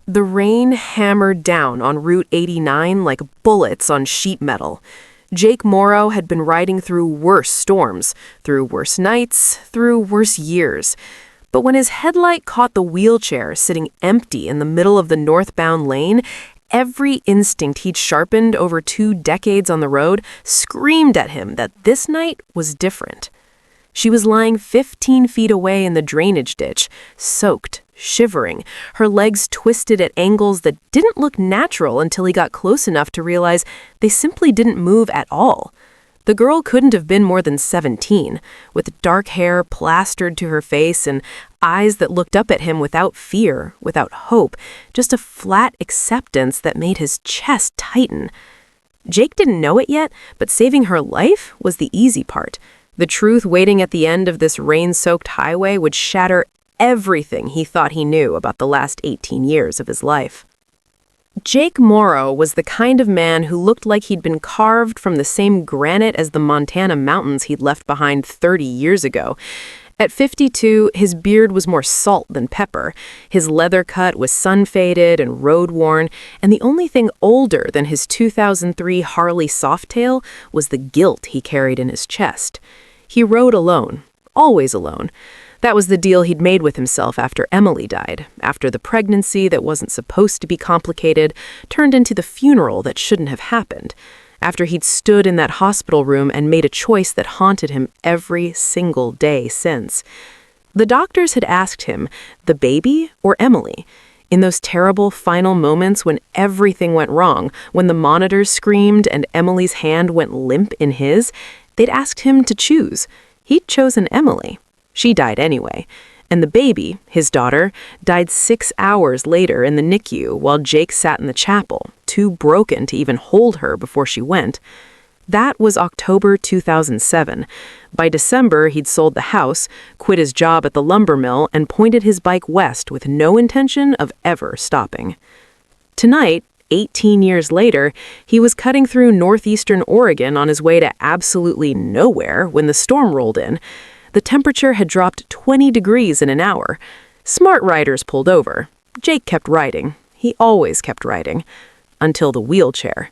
The rain hammered down on Route 89 like bullets on sheet metal. Jake Morrow had been riding through worse storms, through worse nights, through worse years. But when his headlight caught the wheelchair sitting empty in the middle of the northbound lane, every instinct he'd sharpened over 2 decades on the road screamed at him that this night was different. She was lying 15 feet away in the drainage ditch, soaked, shivering, her legs twisted at angles that didn't look natural until he got close enough to realize they simply didn't move at all. The girl couldn't have been more than 17, with dark hair plastered to her face and eyes that looked up at him without fear, without hope, just a flat acceptance that made his chest tighten. Jake didn't know it yet, but saving her life was the easy part. The truth waiting at the end of this rain-soaked highway would shatter everything he thought he knew about the last 18 years of his life. Jake Morrow was the kind of man who looked like he'd been carved from the same granite as the Montana mountains he'd left behind 30 years ago. At 52, his beard was more salt than pepper. His leather cut was sun-faded and road-worn, and the only thing older than his 2003 Harley Softail was the guilt he carried in his chest. He rode alone, always alone. That was the deal he'd made with himself after Emily died, after the pregnancy that wasn't supposed to be complicated turned into the funeral that shouldn't have happened, after he'd stood in that hospital room and made a choice that haunted him every single day since. The doctors had asked him, the baby or Emily? In those terrible final moments when everything went wrong, when the monitors screamed and Emily's hand went limp in his, they'd asked him to choose. He'd chosen Emily. She died anyway. And the baby, his daughter, died 6 hours later in the NICU while Jake sat in the chapel, too broken to even hold her before she went. That was October 2007. By December, he'd sold the house, quit his job at the lumber mill, and pointed his bike west with no intention of ever stopping. Tonight, 18 years later, he was cutting through northeastern Oregon on his way to absolutely nowhere when the storm rolled in. The temperature had dropped 20 degrees in an hour. Smart riders pulled over. Jake kept riding. He always kept riding. Until the wheelchair.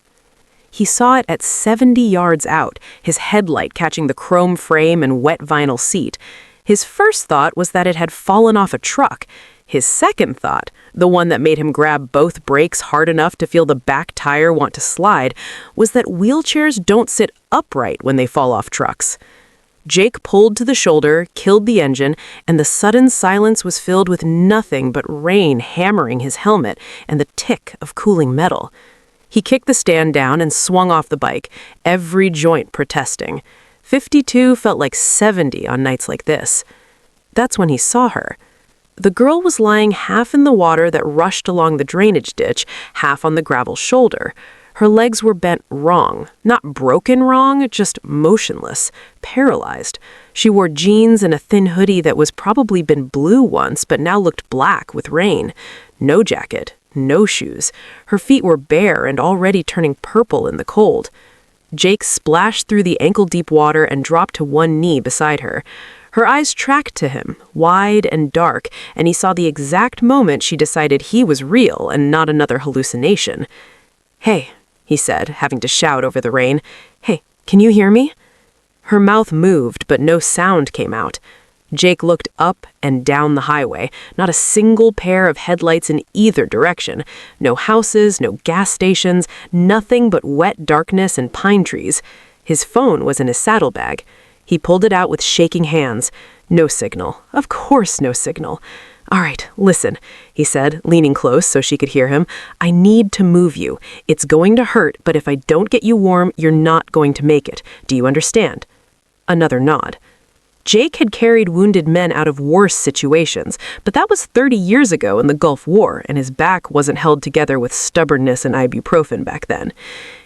He saw it at 70 yards out, his headlight catching the chrome frame and wet vinyl seat. His first thought was that it had fallen off a truck. His second thought, the one that made him grab both brakes hard enough to feel the back tire want to slide, was that wheelchairs don't sit upright when they fall off trucks. Jake pulled to the shoulder, killed the engine, and the sudden silence was filled with nothing but rain hammering his helmet and the tick of cooling metal. He kicked the stand down and swung off the bike, every joint protesting. 52 felt like 70 on nights like this. That's when he saw her. The girl was lying half in the water that rushed along the drainage ditch, half on the gravel shoulder. Her legs were bent wrong, not broken wrong, just motionless, paralyzed. She wore jeans and a thin hoodie that was probably been blue once but now looked black with rain. No jacket, no shoes. Her feet were bare and already turning purple in the cold. Jake splashed through the ankle-deep water and dropped to one knee beside her. Her eyes tracked to him, wide and dark, and he saw the exact moment she decided he was real and not another hallucination. "Hey," he said, having to shout over the rain. "Hey, can you hear me?" Her mouth moved, but no sound came out. Jake looked up and down the highway, not a single pair of headlights in either direction. No houses, no gas stations, nothing but wet darkness and pine trees. His phone was in his saddlebag. He pulled it out with shaking hands. No signal. Of course no signal. "All right, listen," he said, leaning close so she could hear him. "I need to move you. It's going to hurt, but if I don't get you warm, you're not going to make it. Do you understand?" Another nod. Jake had carried wounded men out of worse situations, but that was 30 years ago in the Gulf War, and his back wasn't held together with stubbornness and ibuprofen back then.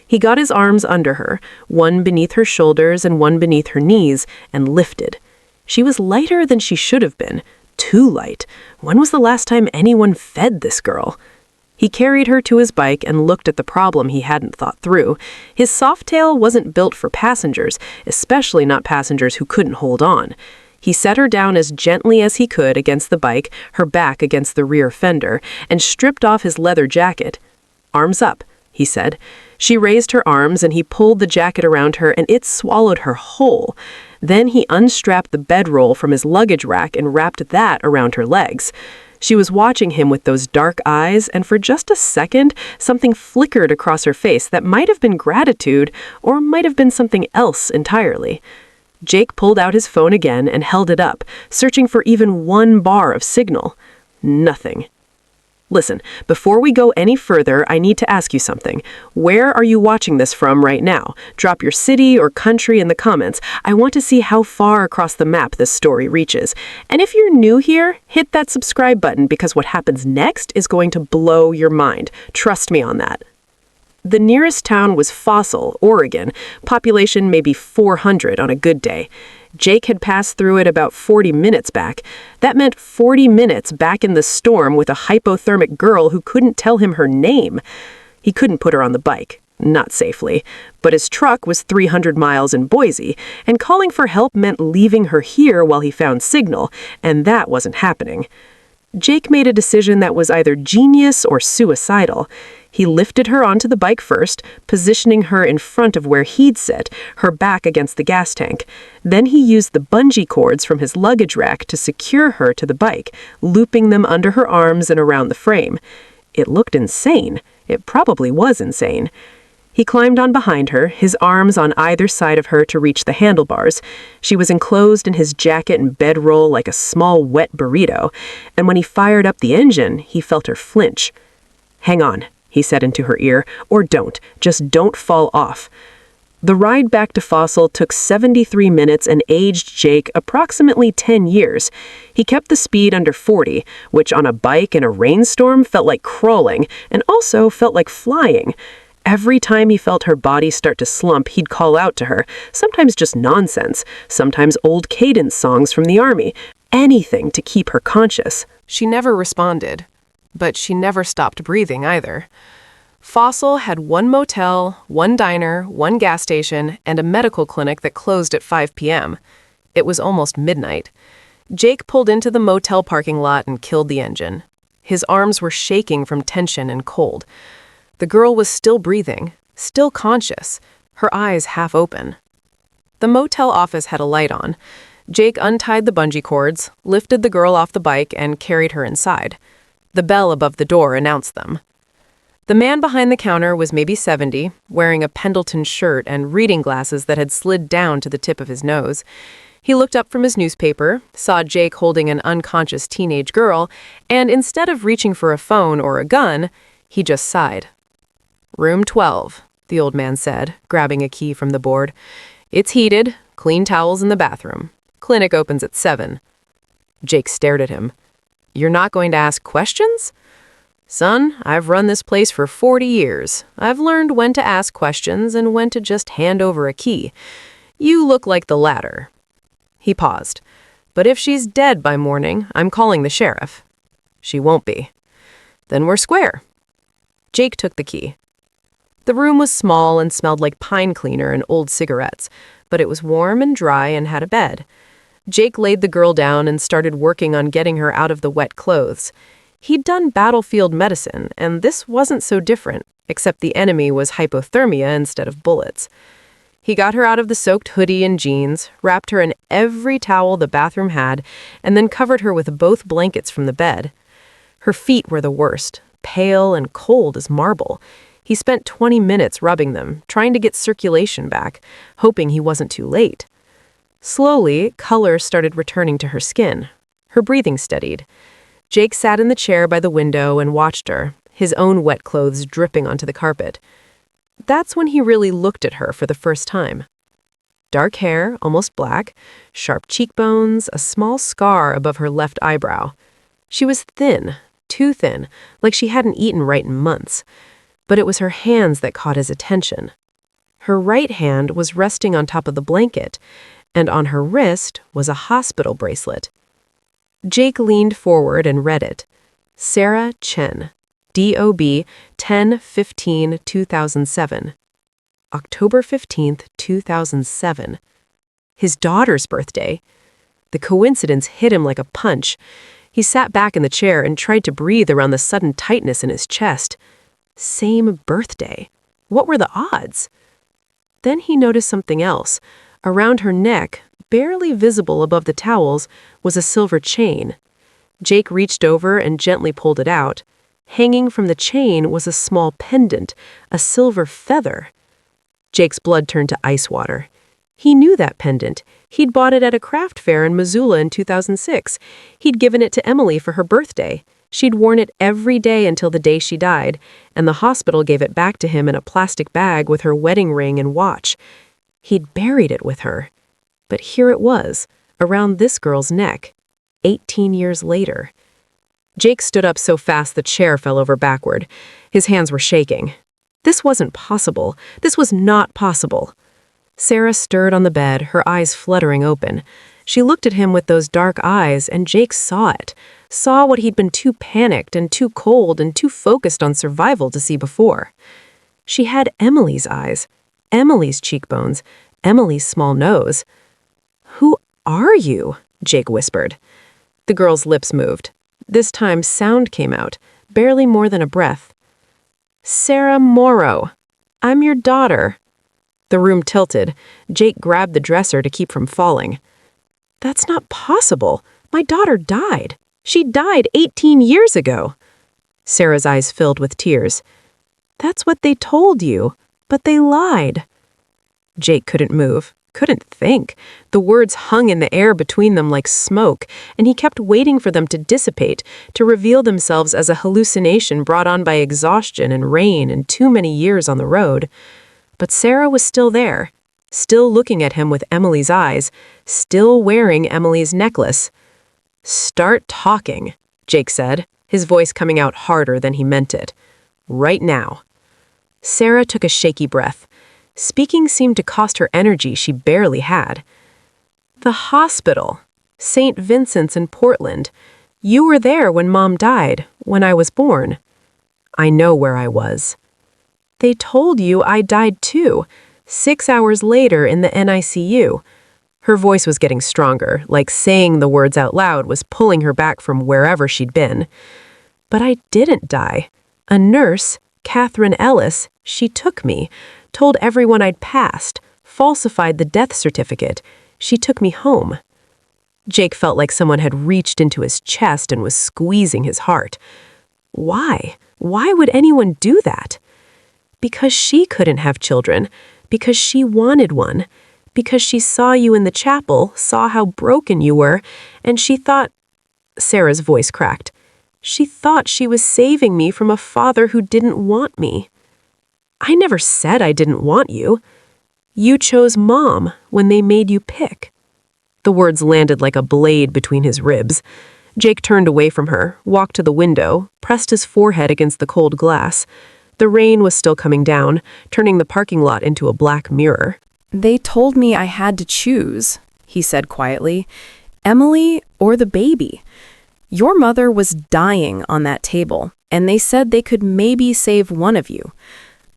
He got his arms under her, one beneath her shoulders and one beneath her knees, and lifted. She was lighter than she should have been. Too light. When was the last time anyone fed this girl? He carried her to his bike and looked at the problem he hadn't thought through. His Softail wasn't built for passengers, especially not passengers who couldn't hold on. He set her down as gently as he could against the bike, her back against the rear fender, and stripped off his leather jacket. "Arms up," he said. She raised her arms and he pulled the jacket around her and it swallowed her whole. Then he unstrapped the bedroll from his luggage rack and wrapped that around her legs. She was watching him with those dark eyes, and for just a second, something flickered across her face that might have been gratitude or might have been something else entirely. Jake pulled out his phone again and held it up, searching for even one bar of signal. Nothing. "Listen, before we go any further, I need to ask you something. Where are you watching this from right now? Drop your city or country in the comments. I want to see how far across the map this story reaches. And if you're new here, hit that subscribe button because what happens next is going to blow your mind. Trust me on that." The nearest town was Fossil, Oregon, population maybe 400 on a good day. Jake had passed through it about 40 minutes back. That meant 40 minutes back in the storm with a hypothermic girl who couldn't tell him her name. He couldn't put her on the bike, not safely, but his truck was 300 miles in Boise, and calling for help meant leaving her here while he found signal, and that wasn't happening. Jake made a decision that was either genius or suicidal. He lifted her onto the bike first, positioning her in front of where he'd sit, her back against the gas tank. Then he used the bungee cords from his luggage rack to secure her to the bike, looping them under her arms and around the frame. It looked insane. It probably was insane. He climbed on behind her, his arms on either side of her to reach the handlebars. She was enclosed in his jacket and bedroll like a small wet burrito, and when he fired up the engine, he felt her flinch. "Hang on," he said into her ear, "or don't. Just don't fall off." The ride back to Fossil took 73 minutes and aged Jake approximately 10 years. He kept the speed under 40, which on a bike in a rainstorm felt like crawling and also felt like flying. Every time he felt her body start to slump, he'd call out to her, sometimes just nonsense, sometimes old cadence songs from the army, anything to keep her conscious. She never responded, but she never stopped breathing either. Fossil had one motel, one diner, one gas station, and a medical clinic that closed at 5 p.m. It was almost midnight. Jake pulled into the motel parking lot and killed the engine. His arms were shaking from tension and cold. The girl was still breathing, still conscious, her eyes half open. The motel office had a light on. Jake untied the bungee cords, lifted the girl off the bike, and carried her inside. The bell above the door announced them. The man behind the counter was maybe 70, wearing a Pendleton shirt and reading glasses that had slid down to the tip of his nose. He looked up from his newspaper, saw Jake holding an unconscious teenage girl, and instead of reaching for a phone or a gun, he just sighed. "Room 12, the old man said, grabbing a key from the board. "It's heated, clean towels in the bathroom. Clinic opens at 7. Jake stared at him. "You're not going to ask questions?" "Son, I've run this place for 40 years. I've learned when to ask questions and when to just hand over a key. You look like the latter." He paused. "But if she's dead by morning, I'm calling the sheriff." "She won't be." "Then we're square." Jake took the key. The room was small and smelled like pine cleaner and old cigarettes, but it was warm and dry and had a bed. Jake laid the girl down and started working on getting her out of the wet clothes. He'd done battlefield medicine, and this wasn't so different, except the enemy was hypothermia instead of bullets. He got her out of the soaked hoodie and jeans, wrapped her in every towel the bathroom had, and then covered her with both blankets from the bed. Her feet were the worst, pale and cold as marble. He spent 20 minutes rubbing them, trying to get circulation back, hoping he wasn't too late. Slowly, color started returning to her skin. Her breathing steadied. Jake sat in the chair by the window and watched her, his own wet clothes dripping onto the carpet. That's when he really looked at her for the first time. Dark hair, almost black, sharp cheekbones, a small scar above her left eyebrow. She was thin, too thin, like she hadn't eaten right in months. But it was her hands that caught his attention. Her right hand was resting on top of the blanket, and on her wrist was a hospital bracelet. Jake leaned forward and read it. Sarah Chen, DOB 10/15/2007. October 15th, 2007. His daughter's birthday. The coincidence hit him like a punch. He sat back in the chair and tried to breathe around the sudden tightness in his chest. Same birthday. What were the odds? Then he noticed something else. Around her neck, barely visible above the towels, was a silver chain. Jake reached over and gently pulled it out. Hanging from the chain was a small pendant, a silver feather. Jake's blood turned to ice water. He knew that pendant. He'd bought it at a craft fair in Missoula in 2006. He'd given it to Emily for her birthday. She'd worn it every day until the day she died, and the hospital gave it back to him in a plastic bag with her wedding ring and watch. He'd buried it with her. But here it was, around this girl's neck, 18 years later. Jake stood up so fast the chair fell over backward. His hands were shaking. This wasn't possible. This was not possible. Sarah stirred on the bed, her eyes fluttering open. She looked at him with those dark eyes, and Jake saw it. Saw what he'd been too panicked and too cold and too focused on survival to see before. She had Emily's eyes, Emily's cheekbones, Emily's small nose. "Who are you?" Jake whispered. The girl's lips moved. This time sound came out, barely more than a breath. "Sarah Morrow. I'm your daughter." The room tilted. Jake grabbed the dresser to keep from falling. "That's not possible. My daughter died. She died 18 years ago." Sarah's eyes filled with tears. "That's what they told you, but they lied." Jake couldn't move, couldn't think. The words hung in the air between them like smoke, and he kept waiting for them to dissipate, to reveal themselves as a hallucination brought on by exhaustion and rain and too many years on the road. But Sarah was still there, still looking at him with Emily's eyes, still wearing Emily's necklace. "Start talking," Jake said, his voice coming out harder than he meant it. "Right now." Sarah took a shaky breath. Speaking seemed to cost her energy she barely had. "The hospital. St. Vincent's in Portland. You were there when Mom died, when I was born." "I know where I was." "They told you I died too, 6 hours later in the NICU. Her voice was getting stronger, like saying the words out loud was pulling her back from wherever she'd been. "But I didn't die. A nurse, Catherine Ellis, she took me, told everyone I'd passed, falsified the death certificate. She took me home." Jake felt like someone had reached into his chest and was squeezing his heart. Why? Why would anyone do that? Because she couldn't have children, because she wanted one, because she saw you in the chapel, saw how broken you were, and she thought— Sarah's voice cracked. "She thought she was saving me from a father who didn't want me." "I never said I didn't want you. You chose Mom when they made you pick." The words landed like a blade between his ribs. Jake turned away from her, walked to the window, pressed his forehead against the cold glass. The rain was still coming down, turning the parking lot into a black mirror. "They told me I had to choose," he said quietly. "Emily or the baby. Your mother was dying on that table, and they said they could maybe save one of you.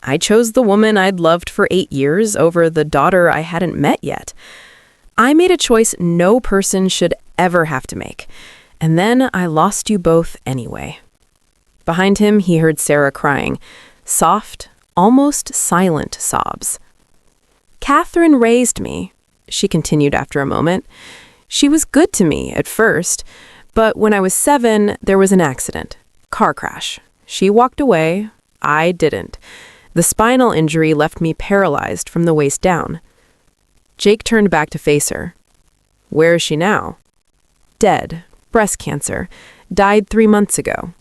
I chose the woman I'd loved for 8 years over the daughter I hadn't met yet. I made a choice no person should ever have to make, and then I lost you both anyway." Behind him, he heard Sarah crying, soft, almost silent sobs. "Catherine raised me," she continued after a moment. "She was good to me at first, but when I was 7, there was an accident, car crash. She walked away, I didn't. The spinal injury left me paralyzed from the waist down." Jake turned back to face her. "Where is she now?" "Dead. Breast cancer. Died 3 months ago."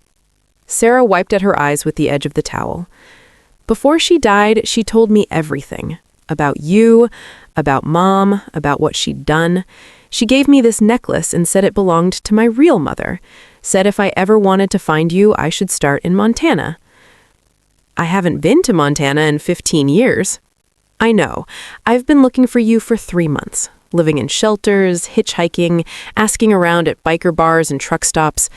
Sarah wiped at her eyes with the edge of the towel. "Before she died, she told me everything. About you, about Mom, about what she'd done. She gave me this necklace and said it belonged to my real mother. Said if I ever wanted to find you, I should start in Montana." "I haven't been to Montana in 15 years. "I know. I've been looking for you for 3 months. Living in shelters, hitchhiking, asking around at biker bars and truck stops.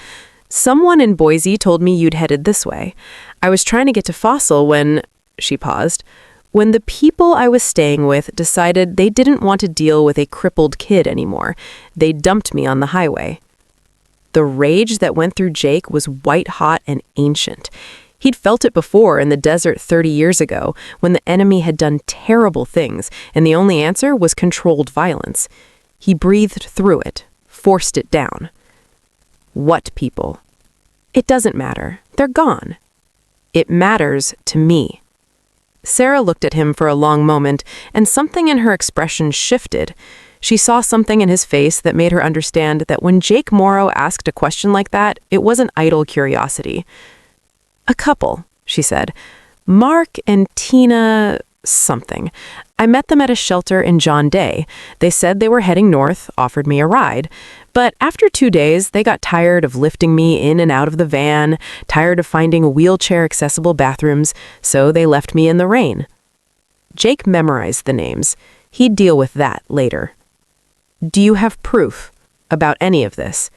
Someone in Boise told me you'd headed this way. I was trying to get to Fossil when—" she paused. when the people I was staying with decided they didn't want to deal with a crippled kid anymore. They dumped me on the highway. The rage that went through Jake was white-hot and ancient. He'd felt it before in the desert 30 years ago when the enemy had done terrible things and the only answer was controlled violence. He breathed through it, forced it down. What people? It doesn't matter. They're gone. It matters to me. Sarah looked at him for a long moment, and something in her expression shifted. She saw something in his face that made her understand that when Jake Morrow asked a question like that, it wasn't idle curiosity. "A couple," she said. "Mark and Tina something. I met them at a shelter in John Day. They said they were heading north, offered me a ride. But after 2 days, they got tired of lifting me in and out of the van, tired of finding wheelchair-accessible bathrooms, so they left me in the rain." Jake memorized the names. He'd deal with that later. "Do you have proof about any of this?"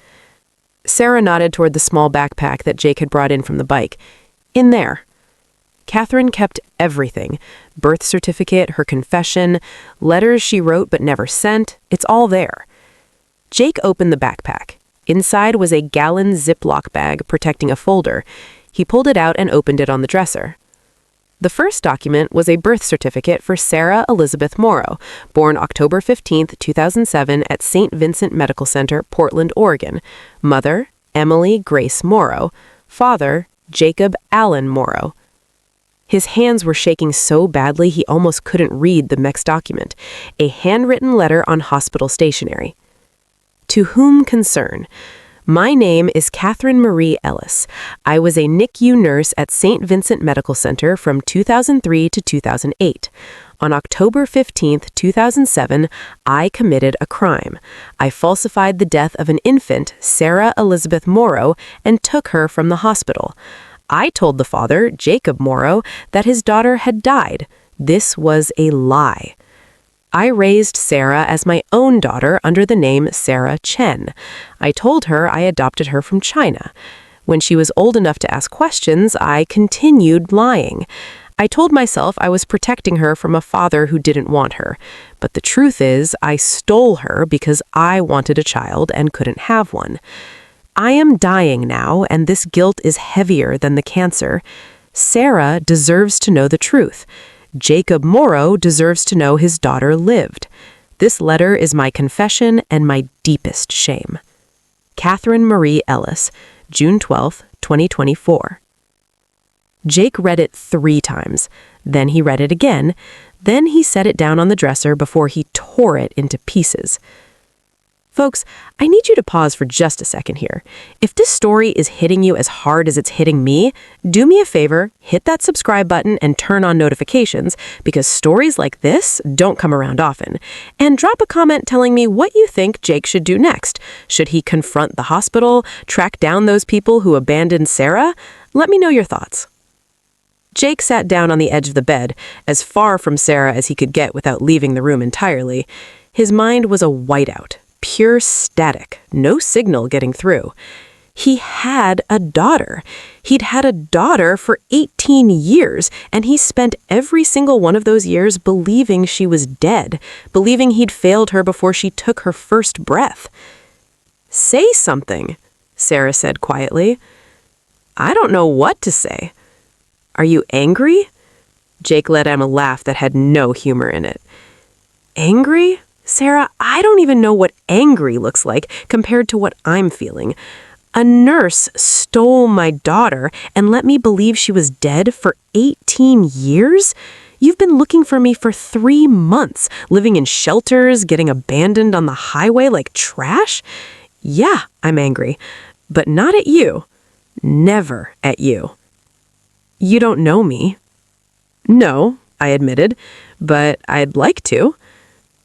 Sarah nodded toward the small backpack that Jake had brought in from the bike. "In there." Catherine kept everything. Birth certificate, her confession, letters she wrote but never sent. It's all there. Jake opened the backpack. Inside was a gallon Ziploc bag protecting a folder. He pulled it out and opened it on the dresser. The first document was a birth certificate for Sarah Elizabeth Morrow, born October 15, 2007 at St. Vincent Medical Center, Portland, Oregon. Mother, Emily Grace Morrow. Father, Jacob Allen Morrow. His hands were shaking so badly he almost couldn't read the next document, a handwritten letter on hospital stationery. "To whom concern? My name is Catherine Marie Ellis. I was a NICU nurse at St. Vincent Medical Center from 2003 to 2008. On October 15, 2007, I committed a crime. I falsified the death of an infant, Sarah Elizabeth Morrow, and took her from the hospital. I told the father, Jacob Morrow, that his daughter had died. This was a lie. I raised Sarah as my own daughter under the name Sarah Chen. I told her I adopted her from China. When she was old enough to ask questions, I continued lying. I told myself I was protecting her from a father who didn't want her. But the truth is, I stole her because I wanted a child and couldn't have one. I am dying now, and this guilt is heavier than the cancer. Sarah deserves to know the truth. Jacob Morrow deserves to know his daughter lived. This letter is my confession and my deepest shame. Catherine Marie Ellis, June 12, 2024. Jake read it 3 times. Then he read it again. Then he set it down on the dresser before he tore it into pieces. Folks, I need you to pause for just a second here. If this story is hitting you as hard as it's hitting me, do me a favor, hit that subscribe button and turn on notifications, because stories like this don't come around often. And drop a comment telling me what you think Jake should do next. Should he confront the hospital, track down those people who abandoned Sarah? Let me know your thoughts. Jake sat down on the edge of the bed, as far from Sarah as he could get without leaving the room entirely. His mind was a whiteout. Pure static, no signal getting through. He had a daughter. He'd had a daughter for 18 years, and he spent every single one of those years believing she was dead, believing he'd failed her before she took her first breath. "Say something," Sarah said quietly. "I don't know what to say." "Are you angry?" Jake let out a laugh that had no humor in it. "Angry? Sarah, I don't even know what angry looks like compared to what I'm feeling. A nurse stole my daughter and let me believe she was dead for 18 years? You've been looking for me for 3 months, living in shelters, getting abandoned on the highway like trash? Yeah, I'm angry. But not at you. Never at you." "You don't know me." "No," I admitted, "but I'd like to."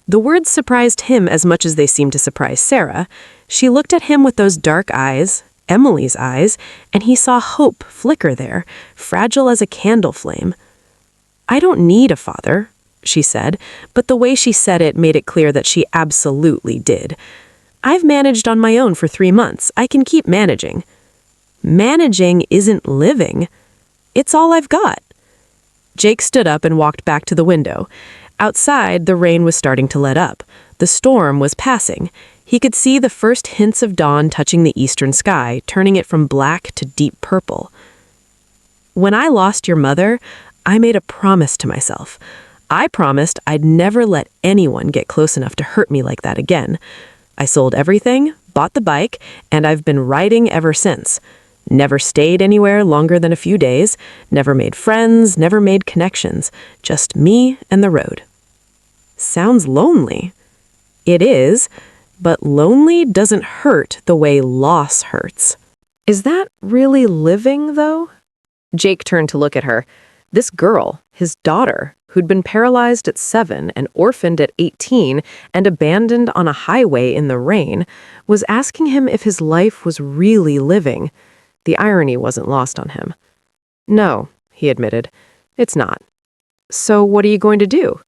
The words surprised him as much as they seemed to surprise Sarah. She looked at him with those dark eyes, Emily's eyes, and he saw hope flicker there, fragile as a candle flame. "I don't need a father," she said, but the way she said it made it clear that she absolutely did. "I've managed on my own for 3 months. I can keep managing." "Managing isn't living. It's all I've got." Jake stood up and walked back to the window. Outside, the rain was starting to let up. The storm was passing. He could see the first hints of dawn touching the eastern sky, turning it from black to deep purple. When I lost your mother, I made a promise to myself. I promised I'd never let anyone get close enough to hurt me like that again. I sold everything, bought the bike, and I've been riding ever since. Never stayed anywhere longer than a few days, never made friends, never made connections, just me and the road. Sounds lonely. It is, but lonely doesn't hurt the way loss hurts. Is that really living, though? Jake turned to look at her. This girl, his daughter, who'd been paralyzed at 7 and orphaned at 18 and abandoned on a highway in the rain, was asking him if his life was really living. The irony wasn't lost on him. No, he admitted, it's not. So what are you going to do?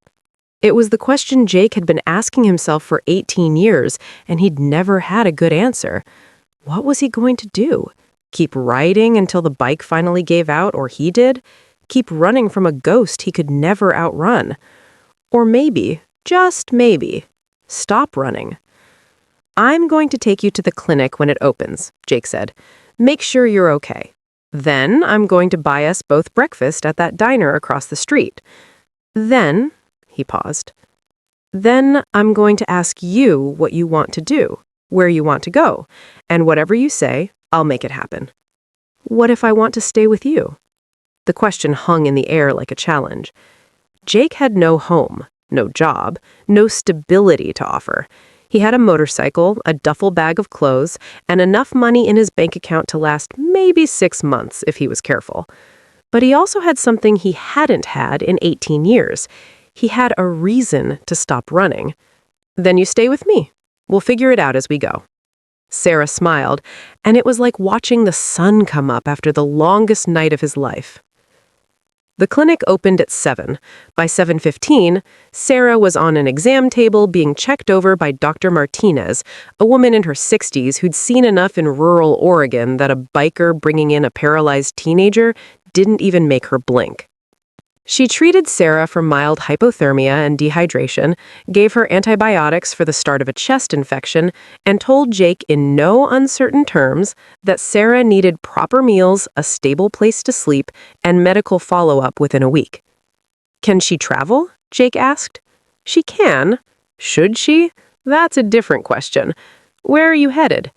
It was the question Jake had been asking himself for 18 years, and he'd never had a good answer. What was he going to do? Keep riding until the bike finally gave out, or he did? Keep running from a ghost he could never outrun? Or maybe, just maybe, stop running. I'm going to take you to the clinic when it opens, Jake said. Make sure you're okay. Then I'm going to buy us both breakfast at that diner across the street. Then, he paused, then I'm going to ask you what you want to do, where you want to go, and whatever you say, I'll make it happen. What if I want to stay with you? The question hung in the air like a challenge. Jake had no home, no job, no stability to offer. He had a motorcycle, a duffel bag of clothes, and enough money in his bank account to last maybe 6 months if he was careful. But he also had something he hadn't had in 18 years. He had a reason to stop running. Then you stay with me. We'll figure it out as we go. Sarah smiled, and it was like watching the sun come up after the longest night of his life. The clinic opened at 7. By 7:15, Sarah was on an exam table being checked over by Dr. Martinez, a woman in her 60s who'd seen enough in rural Oregon that a biker bringing in a paralyzed teenager didn't even make her blink. She treated Sarah for mild hypothermia and dehydration, gave her antibiotics for the start of a chest infection, and told Jake in no uncertain terms that Sarah needed proper meals, a stable place to sleep, and medical follow-up within a week. Can she travel? Jake asked. She can. Should she? That's a different question. Where are you headed?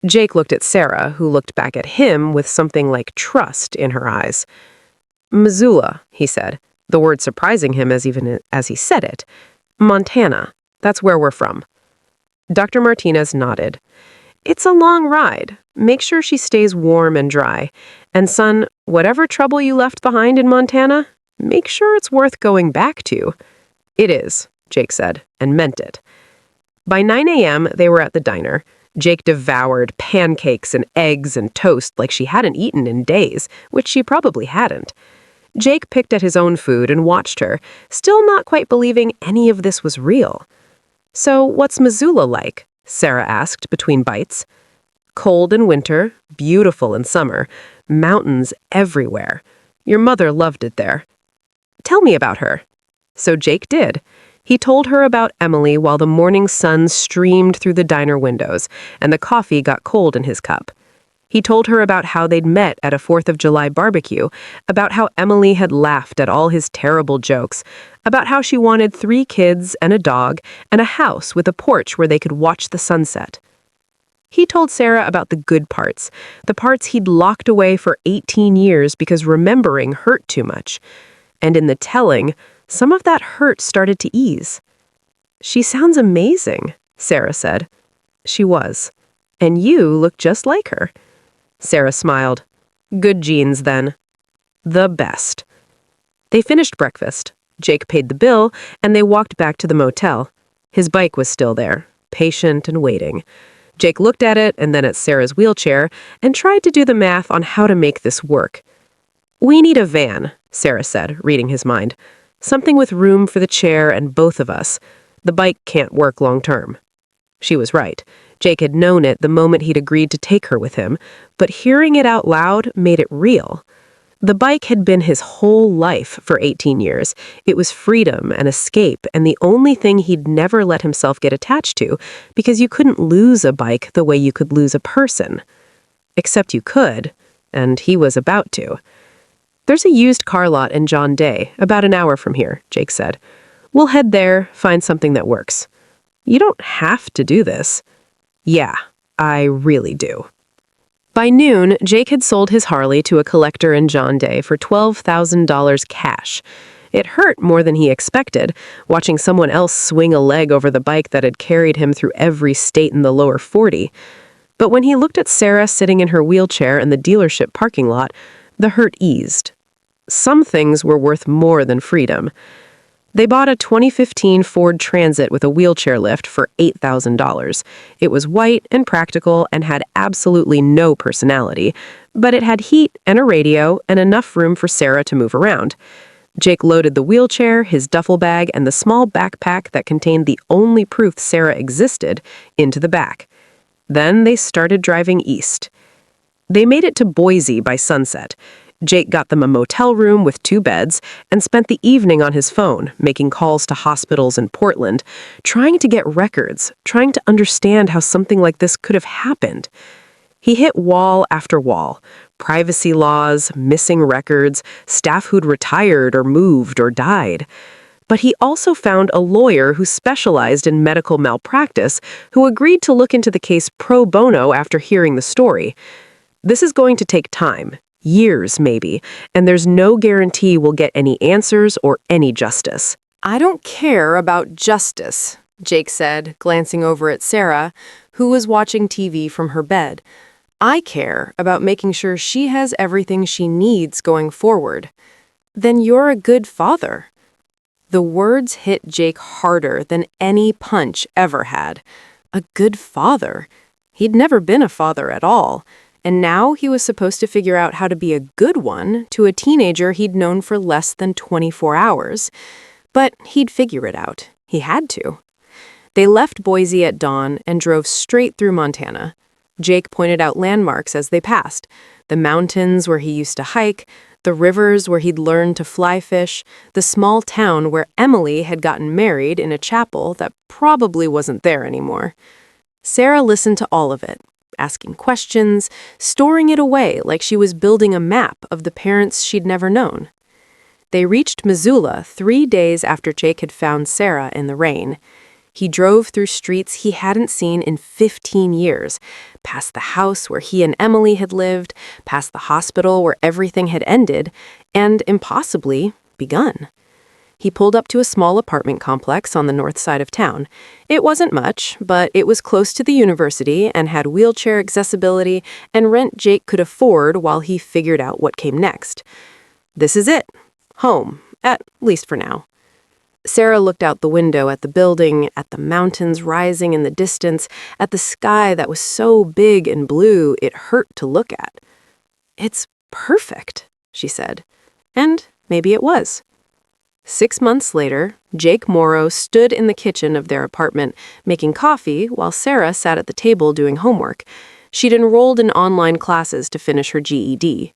Jake looked at Sarah, who looked back at him with something like trust in her eyes. Missoula, he said, the word surprising him even as he said it. Montana. That's where we're from. Dr. Martinez nodded. It's a long ride. Make sure she stays warm and dry. And son, whatever trouble you left behind in Montana, make sure it's worth going back to. It is, Jake said, and meant it. By 9 a.m., they were at the diner. Jake devoured pancakes and eggs and toast like she hadn't eaten in days, which she probably hadn't. Jake picked at his own food and watched her, still not quite believing any of this was real. So what's Missoula like? Sarah asked between bites. Cold in winter, beautiful in summer, mountains everywhere. Your mother loved it there. Tell me about her. So Jake did. He told her about Emily while the morning sun streamed through the diner windows and the coffee got cold in his cup. He told her about how they'd met at a 4th of July barbecue, about how Emily had laughed at all his terrible jokes, about how she wanted 3 kids and a dog and a house with a porch where they could watch the sunset. He told Sarah about the good parts, the parts he'd locked away for 18 years because remembering hurt too much. And in the telling, some of that hurt started to ease. She sounds amazing, Sarah said. She was. And you look just like her. Sarah smiled. Good genes, then. The best. They finished breakfast. Jake paid the bill, and they walked back to the motel. His bike was still there, patient and waiting. Jake looked at it and then at Sarah's wheelchair and tried to do the math on how to make this work. We need a van, Sarah said, reading his mind. Something with room for the chair and both of us. The bike can't work long term. She was right. Jake had known it the moment he'd agreed to take her with him, but hearing it out loud made it real. The bike had been his whole life for 18 years. It was freedom and escape, and the only thing he'd never let himself get attached to, because you couldn't lose a bike the way you could lose a person. Except you could, and he was about to. "There's a used car lot in John Day, about an hour from here," Jake said. "We'll head there, find something that works." "You don't have to do this." "Yeah, I really do." By noon, Jake had sold his Harley to a collector in John Day for $12,000 cash. It hurt more than he expected, watching someone else swing a leg over the bike that had carried him through every state in the lower 40. But when he looked at Sarah sitting in her wheelchair in the dealership parking lot, the hurt eased. Some things were worth more than freedom. They bought a 2015 Ford Transit with a wheelchair lift for $8,000. It was white and practical and had absolutely no personality, but it had heat and a radio and enough room for Sarah to move around. Jake loaded the wheelchair, his duffel bag, and the small backpack that contained the only proof Sarah existed into the back. Then they started driving east. They made it to Boise by sunset. Jake got them a motel room with 2 beds and spent the evening on his phone, making calls to hospitals in Portland, trying to get records, trying to understand how something like this could have happened. He hit wall after wall: privacy laws, missing records, staff who'd retired or moved or died. But he also found a lawyer who specialized in medical malpractice who agreed to look into the case pro bono after hearing the story. This is going to take time. Years, maybe, and there's no guarantee we'll get any answers or any justice. "I don't care about justice," Jake said, glancing over at Sarah, who was watching TV from her bed. "I care about making sure she has everything she needs going forward." "Then you're a good father." The words hit Jake harder than any punch ever had. A good father. He'd never been a father at all. And now he was supposed to figure out how to be a good one to a teenager he'd known for less than 24 hours. But he'd figure it out. He had to. They left Boise at dawn and drove straight through Montana. Jake pointed out landmarks as they passed: the mountains where he used to hike, the rivers where he'd learned to fly fish, the small town where Emily had gotten married in a chapel that probably wasn't there anymore. Sarah listened to all of it, asking questions, storing it away like she was building a map of the parents she'd never known. They reached Missoula 3 days after Jake had found Sarah in the rain. He drove through streets he hadn't seen in 15 years, past the house where he and Emily had lived, past the hospital where everything had ended, and impossibly begun. He pulled up to a small apartment complex on the north side of town. It wasn't much, but it was close to the university and had wheelchair accessibility and rent Jake could afford while he figured out what came next. This is it. Home, at least for now. Sarah looked out the window at the building, at the mountains rising in the distance, at the sky that was so big and blue it hurt to look at. "It's perfect," she said. And maybe it was. 6 months later, Jake Morrow stood in the kitchen of their apartment, making coffee while Sarah sat at the table doing homework. She'd enrolled in online classes to finish her GED.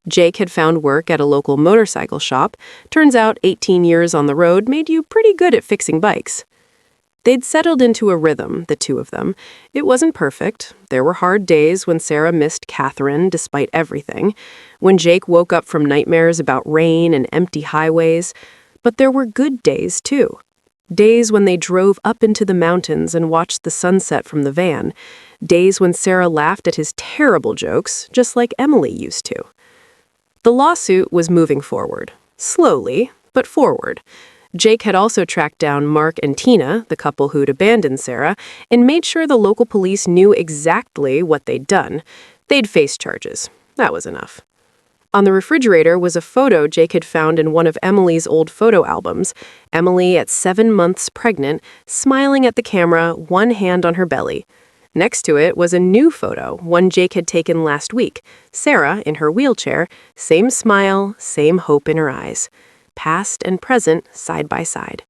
Jake had found work at a local motorcycle shop. Turns out 18 years on the road made you pretty good at fixing bikes. They'd settled into a rhythm, the two of them. It wasn't perfect. There were hard days when Sarah missed Catherine despite everything, when Jake woke up from nightmares about rain and empty highways. But there were good days, too. Days when they drove up into the mountains and watched the sunset from the van. Days when Sarah laughed at his terrible jokes, just like Emily used to. The lawsuit was moving forward. Slowly, but forward. Jake had also tracked down Mark and Tina, the couple who'd abandoned Sarah, and made sure the local police knew exactly what they'd done. They'd face charges. That was enough. On the refrigerator was a photo Jake had found in one of Emily's old photo albums. Emily, at 7 months pregnant, smiling at the camera, one hand on her belly. Next to it was a new photo, one Jake had taken last week. Sarah, in her wheelchair, same smile, same hope in her eyes. Past and present, side by side.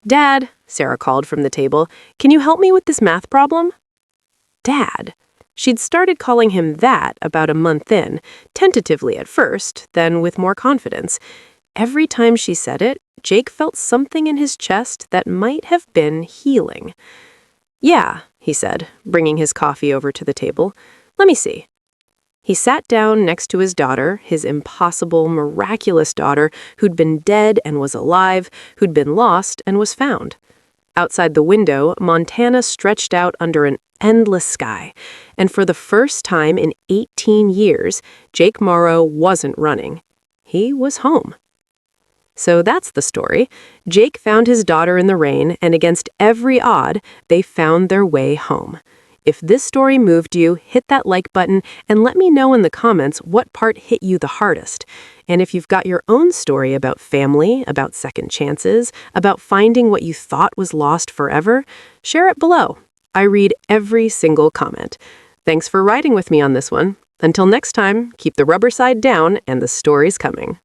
"Dad," Sarah called from the table, "can you help me with this math problem?" "Dad?" She'd started calling him that about a month in, tentatively at first, then with more confidence. Every time she said it, Jake felt something in his chest that might have been healing. "Yeah," he said, bringing his coffee over to the table. "Let me see." He sat down next to his daughter, his impossible, miraculous daughter, who'd been dead and was alive, who'd been lost and was found. Outside the window, Montana stretched out under an endless sky, and for the first time in 18 years, Jake Morrow wasn't running. He was home. So that's the story. Jake found his daughter in the rain, and against every odd, they found their way home. If this story moved you, hit that like button and let me know in the comments what part hit you the hardest. And if you've got your own story about family, about second chances, about finding what you thought was lost forever, share it below. I read every single comment. Thanks for riding with me on this one. Until next time, keep the rubber side down and the stories coming.